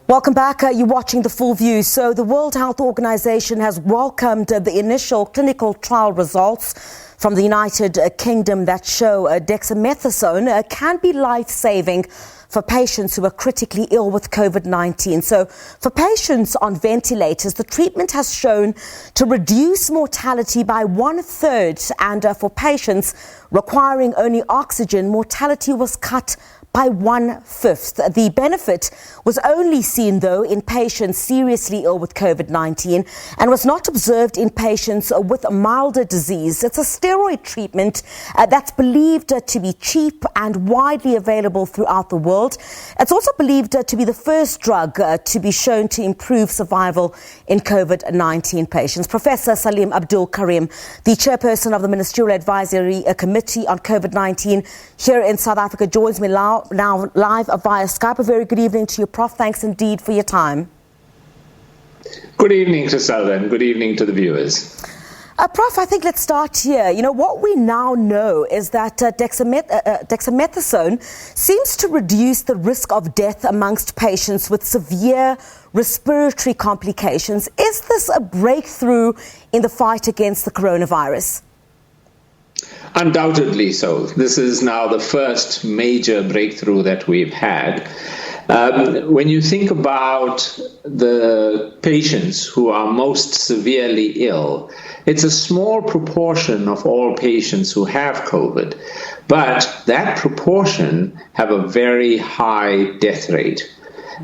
Welcome back. You're watching The Full View. So the World Health Organization has welcomed the initial clinical trial results from the United Kingdom that show dexamethasone can be life-saving for patients who are critically ill with COVID-19. So for patients on ventilators, the treatment has shown to reduce mortality by 1/3, and for patients requiring only oxygen, mortality was cut by 1/5. The benefit was only seen, though, in patients seriously ill with COVID-19 and was not observed in patients with milder disease. It's a steroid treatment that's believed to be cheap and widely available throughout the world. It's also believed to be the first drug to be shown to improve survival in COVID-19 patients. Professor Salim Abdool Karim, the Chairperson of the Ministerial Advisory Committee on COVID-19 here in South Africa, joins me now live via Skype. A very good evening to you, Prof. Thanks indeed for your time. Good evening, Griselda, and good evening to the viewers. Prof, I think let's start here. You know, what we now know is that dexamethasone seems to reduce the risk of death amongst patients with severe respiratory complications. Is this a breakthrough in the fight against the coronavirus? Undoubtedly so. This is now the first major breakthrough that we've had. When you think about the patients who are most severely ill, it's a small proportion of all patients who have COVID, but that proportion have a very high death rate.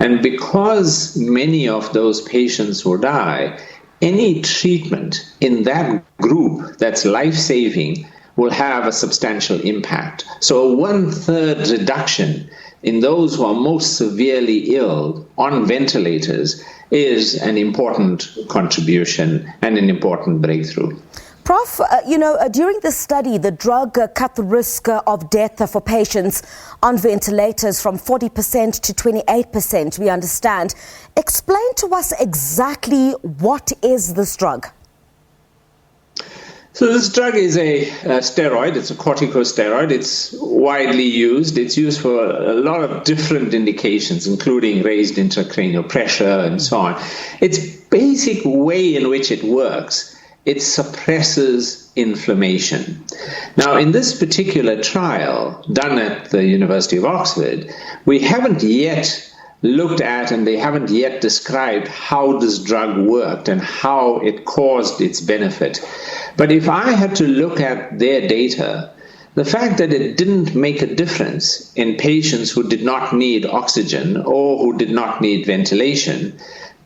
And because many of those patients will die, any treatment in that group that's life-saving will have a substantial impact. So a 1/3 reduction in those who are most severely ill on ventilators is an important contribution and an important breakthrough. Prof, during this study, the drug cut the risk of death for patients on ventilators from 40% to 28%, we understand. Explain to us exactly what is this drug? So this drug is a steroid. It's a corticosteroid. It's widely used. It's used for a lot of different indications, including raised intracranial pressure and so on. Its basic way in which it works, it suppresses inflammation. Now, in this particular trial done at the University of Oxford, we haven't yet looked at and they haven't yet described how this drug worked and how it caused its benefit. But if I had to look at their data, the fact that it didn't make a difference in patients who did not need oxygen or who did not need ventilation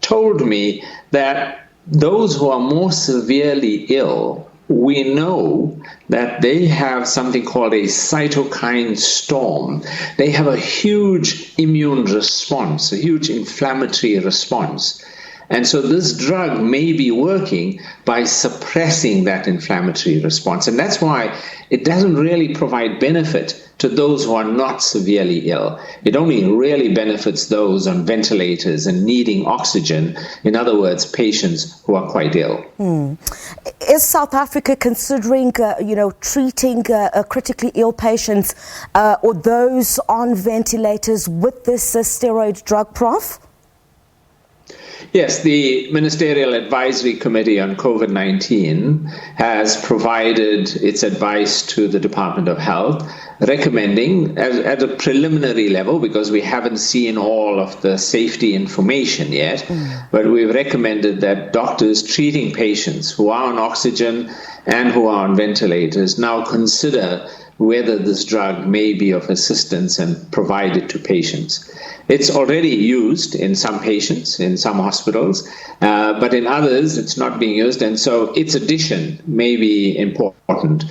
told me that those who are more severely ill, we know that they have something called a cytokine storm. They have a huge immune response, a huge inflammatory response. And so this drug may be working by suppressing that inflammatory response. And that's why it doesn't really provide benefit to those who are not severely ill. It only really benefits those on ventilators and needing oxygen. In other words, patients who are quite ill. Is South Africa considering, treating critically ill patients or those on ventilators with this steroid drug, Prof? Yes, the Ministerial Advisory Committee on COVID-19 has provided its advice to the Department of Health, recommending at a preliminary level, because we haven't seen all of the safety information yet, but we've recommended that doctors treating patients who are on oxygen and who are on ventilators now consider whether this drug may be of assistance and provide it to patients. It's already used in some patients, in some hospitals, but in others it's not being used, and so its addition may be important.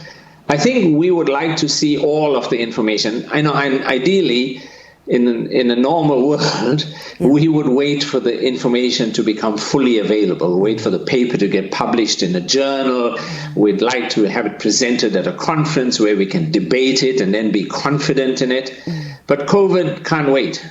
I think we would like to see all of the information. I know, ideally, in a normal world, we would wait for the information to become fully available, wait for the paper to get published in a journal. We'd like to have it presented at a conference where we can debate it and then be confident in it. But COVID can't wait.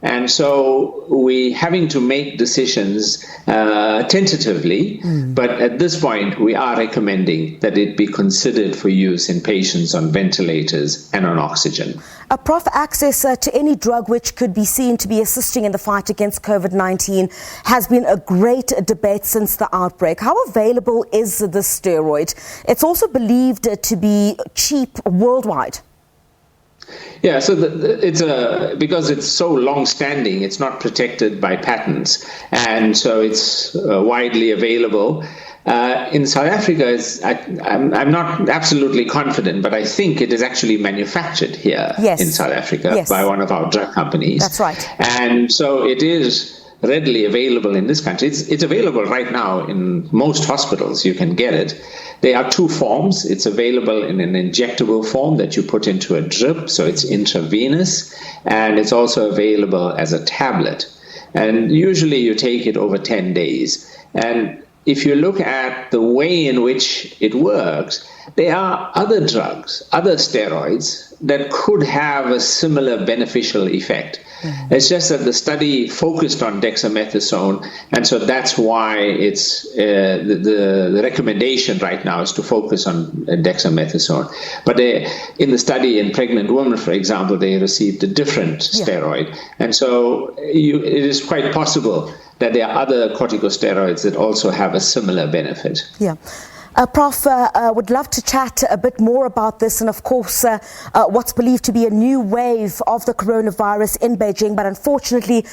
And so we're having to make decisions tentatively, but at this point we are recommending that it be considered for use in patients on ventilators and on oxygen. Prof, access to any drug which could be seen to be assisting in the fight against COVID-19 has been a great debate since the outbreak. How available is this steroid? It's also believed to be cheap worldwide. Yeah, so because it's so long-standing, it's not protected by patents, and so it's widely available. In South Africa, I'm not absolutely confident, but I think it is actually manufactured here in South Africa by one of our drug companies. That's right. And so it is readily available in this country. It's available right now in most hospitals. You can get it. There are two forms. It's available in an injectable form that you put into a drip, so it's intravenous, and it's also available as a tablet. And usually you take it over 10 days. And if you look at the way in which it works, there are other drugs, other steroids that could have a similar beneficial effect. It's just that the study focused on dexamethasone, and so that's why it's the recommendation right now is to focus on dexamethasone. But in the study in pregnant women, for example, they received a different steroid, and so it is quite possible that there are other corticosteroids that also have a similar benefit. Yeah. Prof, would love to chat a bit more about this and, of course, what's believed to be a new wave of the coronavirus in Beijing. But unfortunately,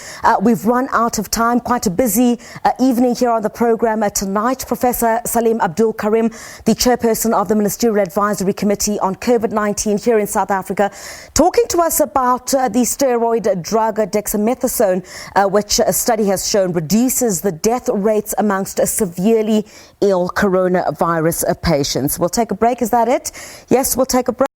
we've run out of time. Quite a busy evening here on the program tonight. Professor Salim Abdool Karim, the chairperson of the Ministerial Advisory Committee on COVID-19 here in South Africa, talking to us about the steroid drug dexamethasone, which a study has shown reduces the death rates amongst severely ill coronavirus patients. We'll take a break. Is that it? Yes, we'll take a break.